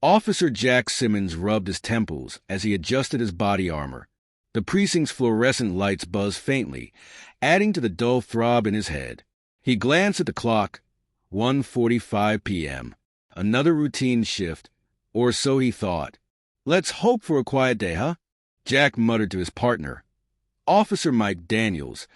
Officer Jack Simmons rubbed his temples as he adjusted his body armor. The precinct's fluorescent lights buzzed faintly, adding to the dull throb in his head. He glanced at the clock. 1:45 p.m. Another routine shift, or so he thought. Let's hope for a quiet day, huh? Jack muttered to his partner, Officer Mike Daniels,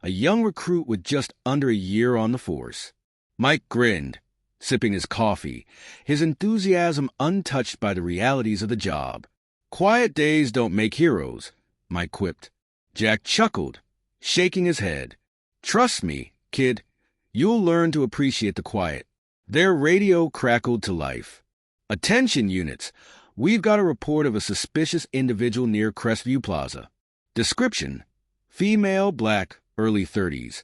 a young recruit with just under a year on the force. Mike grinned, sipping his coffee, his enthusiasm untouched by the realities of the job. Quiet days don't make heroes, Mike quipped. Jack chuckled, shaking his head. Trust me, kid, you'll learn to appreciate the quiet. Their radio crackled to life. Attention units, we've got a report of a suspicious individual near Crestview Plaza. Description: female, black, early 30s,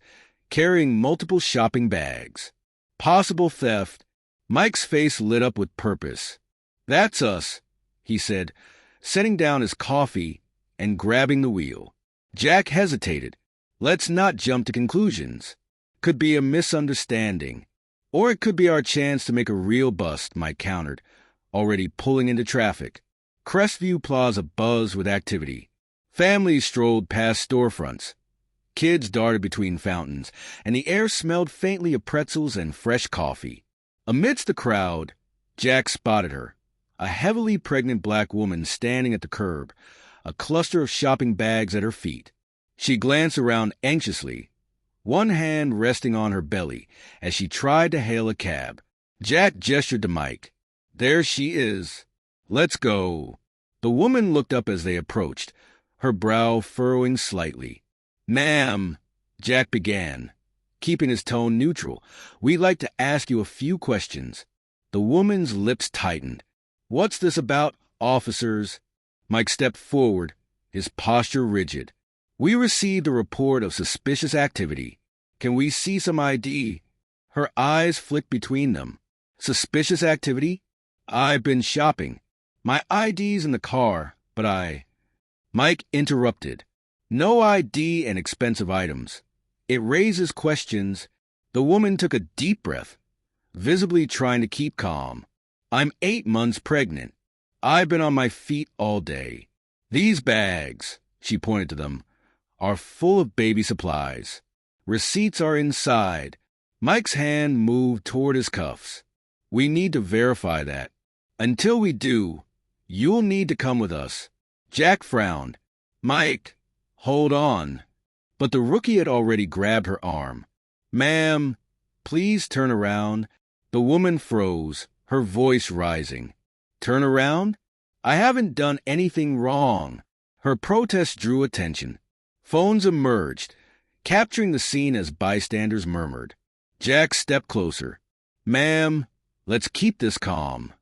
carrying multiple shopping bags. Possible theft. Mike's face lit up with purpose. That's us, he said, setting down his coffee and grabbing the wheel. Jack hesitated. Let's not jump to conclusions. Could be a misunderstanding. Or it could be our chance to make a real bust, Mike countered, already pulling into traffic. Crestview Plaza buzzed with activity. Families strolled past storefronts. Kids darted between fountains, and the air smelled faintly of pretzels and fresh coffee. Amidst the crowd, Jack spotted her, a heavily pregnant black woman standing at the curb, a cluster of shopping bags at her feet. She glanced around anxiously, one hand resting on her belly as she tried to hail a cab. Jack gestured to Mike. There she is. Let's go. The woman looked up as they approached, her brow furrowing slightly. Ma'am, Jack began, keeping his tone neutral, we'd like to ask you a few questions. The woman's lips tightened. What's this about, officers? Mike stepped forward, his posture rigid. We received a report of suspicious activity. Can we see some ID? Her eyes flicked between them. Suspicious activity? I've been shopping. My ID's in the car, but Mike interrupted. No ID and expensive items. It raises questions. The woman took a deep breath, visibly trying to keep calm. I'm 8 months pregnant. I've been on my feet all day. These bags, she pointed to them, are full of baby supplies. Receipts are inside. Mike's hand moved toward his cuffs. We need to verify that. Until we do, you'll need to come with us. Jack frowned. Mike, hold on. But the rookie had already grabbed her arm. Ma'am, please turn around. The woman froze, her voice rising. Turn around? I haven't done anything wrong. Her protest drew attention. Phones emerged, capturing the scene as bystanders murmured. Jack stepped closer. Ma'am, let's keep this calm.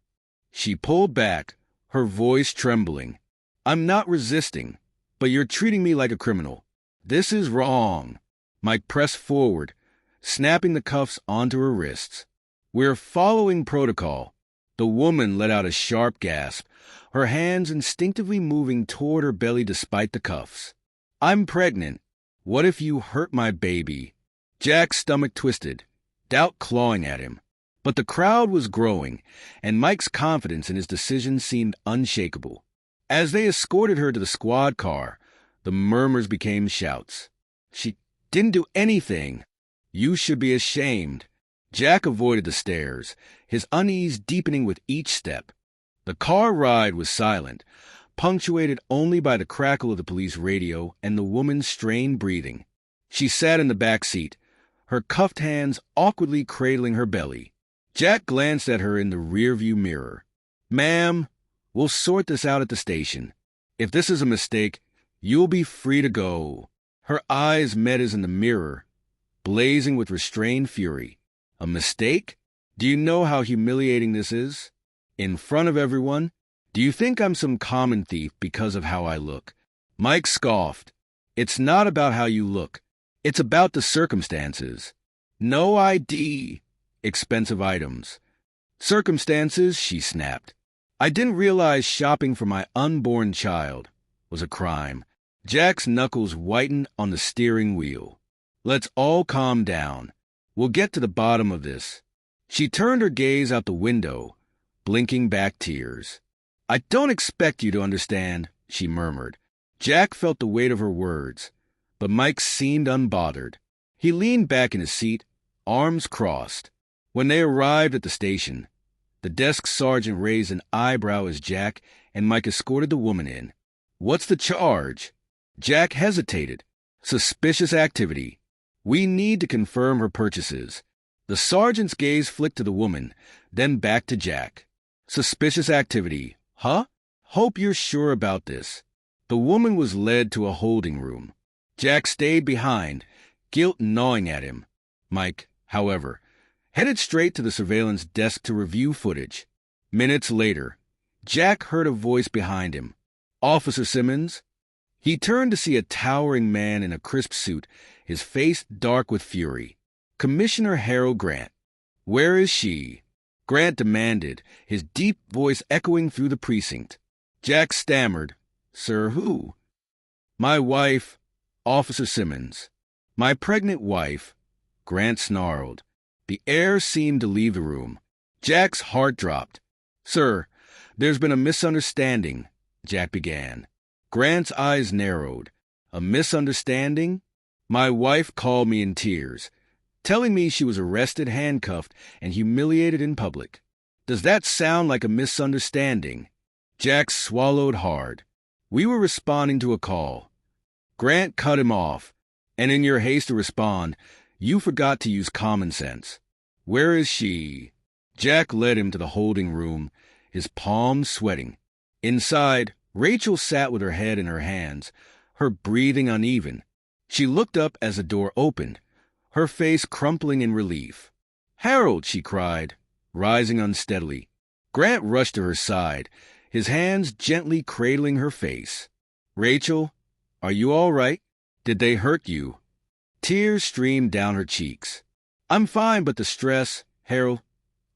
She pulled back, her voice trembling. I'm not resisting, but you're treating me like a criminal. This is wrong. Mike pressed forward, snapping the cuffs onto her wrists. We're following protocol. The woman let out a sharp gasp, her hands instinctively moving toward her belly despite the cuffs. I'm pregnant. What if you hurt my baby? Jack's stomach twisted, doubt clawing at him. But the crowd was growing, and Mike's confidence in his decision seemed unshakable. As they escorted her to the squad car, the murmurs became shouts. She didn't do anything. You should be ashamed. Jack avoided the stairs, his unease deepening with each step. The car ride was silent, punctuated only by the crackle of the police radio and the woman's strained breathing. She sat in the back seat, her cuffed hands awkwardly cradling her belly. Jack glanced at her in the rearview mirror. Ma'am, we'll sort this out at the station. If this is a mistake, you'll be free to go. Her eyes met his in the mirror, blazing with restrained fury. A mistake? Do you know how humiliating this is? In front of everyone? Do you think I'm some common thief because of how I look? Mike scoffed. It's not about how you look. It's about the circumstances. No ID. Expensive items. Circumstances, she snapped. I didn't realize shopping for my unborn child was a crime. Jack's knuckles whitened on the steering wheel. Let's all calm down. We'll get to the bottom of this. She turned her gaze out the window, blinking back tears. "I don't expect you to understand," she murmured. Jack felt the weight of her words, but Mike seemed unbothered. He leaned back in his seat, arms crossed. When they arrived at the station, the desk sergeant raised an eyebrow as Jack and Mike escorted the woman in. "What's the charge?" Jack hesitated. "Suspicious activity. We need to confirm her purchases." The sergeant's gaze flicked to the woman, then back to Jack. "Suspicious activity, huh? Hope you're sure about this." The woman was led to a holding room. Jack stayed behind, guilt gnawing at him. Mike, however, headed straight to the surveillance desk to review footage. Minutes later, Jack heard a voice behind him. "Officer Simmons?" He turned to see a towering man in a crisp suit, his face dark with fury. "Commissioner Harold Grant." "Where is she?" Grant demanded, his deep voice echoing through the precinct. Jack stammered, "Sir, who?" "My wife, Officer Simmons." "My pregnant wife," Grant snarled. The air seemed to leave the room. Jack's heart dropped. "Sir, there's been a misunderstanding," Jack began. Grant's eyes narrowed. "A misunderstanding?" "My wife called me in tears, telling me she was arrested, handcuffed, and humiliated in public. Does that sound like a misunderstanding?" Jack swallowed hard. "We were responding to a call." Grant cut him off. "And in your haste to respond, you forgot to use common sense. Where is she?" Jack led him to the holding room, his palms sweating. Inside, Rachel sat with her head in her hands, her breathing uneven. She looked up as the door opened, her face crumpling in relief. "Harold!" she cried, rising unsteadily. Grant rushed to her side, his hands gently cradling her face. "Rachel, are you all right? Did they hurt you?" Tears streamed down her cheeks. "I'm fine, but the stress, Harold,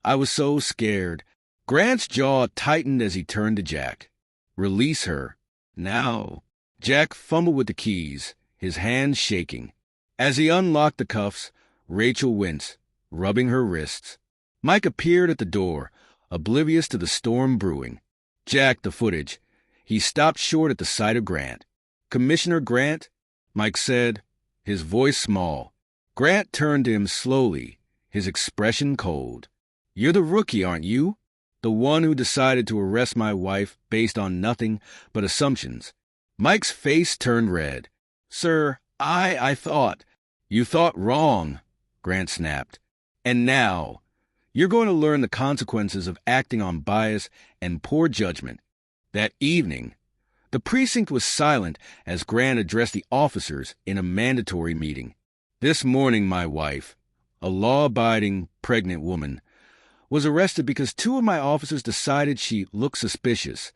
I was so scared." Grant's jaw tightened as he turned to Jack. "Release her. Now." Jack fumbled with the keys, his hands shaking. As he unlocked the cuffs, Rachel winced, rubbing her wrists. Mike appeared at the door, oblivious to the storm brewing. Jack, the footage. He stopped short at the sight of Grant. "Commissioner Grant?" Mike said, his voice small. Grant turned to him slowly, his expression cold. "You're the rookie, aren't you? The one who decided to arrest my wife based on nothing but assumptions." Mike's face turned red. "Sir, I thought—" "You thought wrong," Grant snapped. "And now, you're going to learn the consequences of acting on bias and poor judgment." That evening, the precinct was silent as Grant addressed the officers in a mandatory meeting. "This morning, my wife, a law-abiding, pregnant woman, was arrested because two of my officers decided she looked suspicious,"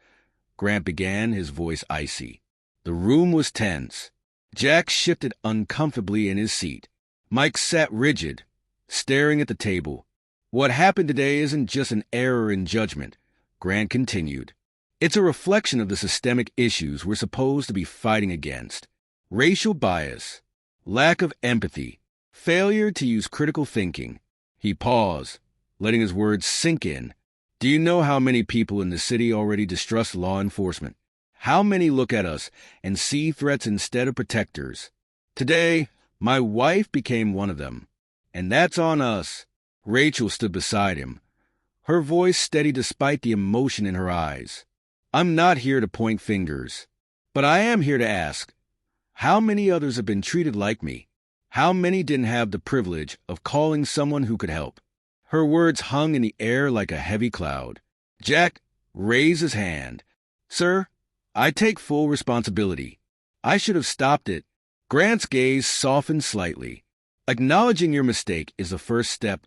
Grant began, his voice icy. The room was tense. Jack shifted uncomfortably in his seat. Mike sat rigid, staring at the table. "What happened today isn't just an error in judgment," Grant continued. "It's a reflection of the systemic issues we're supposed to be fighting against. Racial bias, lack of empathy, failure to use critical thinking." He paused, letting his words sink in. "Do you know how many people in the city already distrust law enforcement? How many look at us and see threats instead of protectors? Today, my wife became one of them. And that's on us." Rachel stood beside him, her voice steady despite the emotion in her eyes. "I'm not here to point fingers, but I am here to ask, how many others have been treated like me? How many didn't have the privilege of calling someone who could help?" Her words hung in the air like a heavy cloud. Jack raised his hand. "Sir, I take full responsibility. I should have stopped it." Grant's gaze softened slightly. "Acknowledging your mistake is the first step,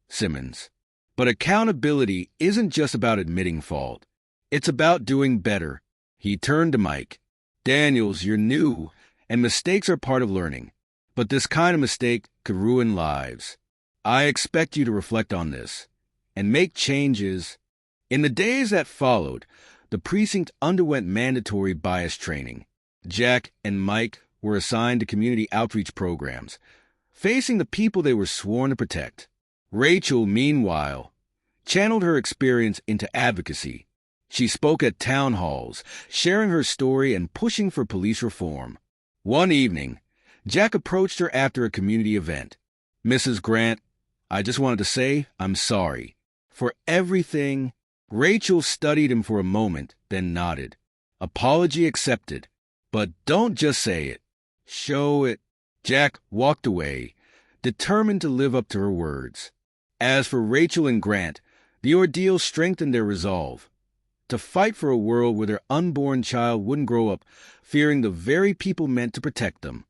Simmons. But accountability isn't just about admitting fault. It's about doing better." He turned to Mike. "Daniels, you're new, and mistakes are part of learning. But this kind of mistake could ruin lives. I expect you to reflect on this and make changes." In the days that followed, the precinct underwent mandatory bias training. Jack and Mike were assigned to community outreach programs, facing the people they were sworn to protect. Rachel, meanwhile, channeled her experience into advocacy. She spoke at town halls, sharing her story and pushing for police reform. One evening, Jack approached her after a community event. "Mrs. Grant, I just wanted to say I'm sorry for everything." Rachel studied him for a moment, then nodded. "Apology accepted. But don't just say it. Show it." Jack walked away, determined to live up to her words. As for Rachel and Grant, the ordeal strengthened their resolve to fight for a world where their unborn child wouldn't grow up fearing the very people meant to protect them.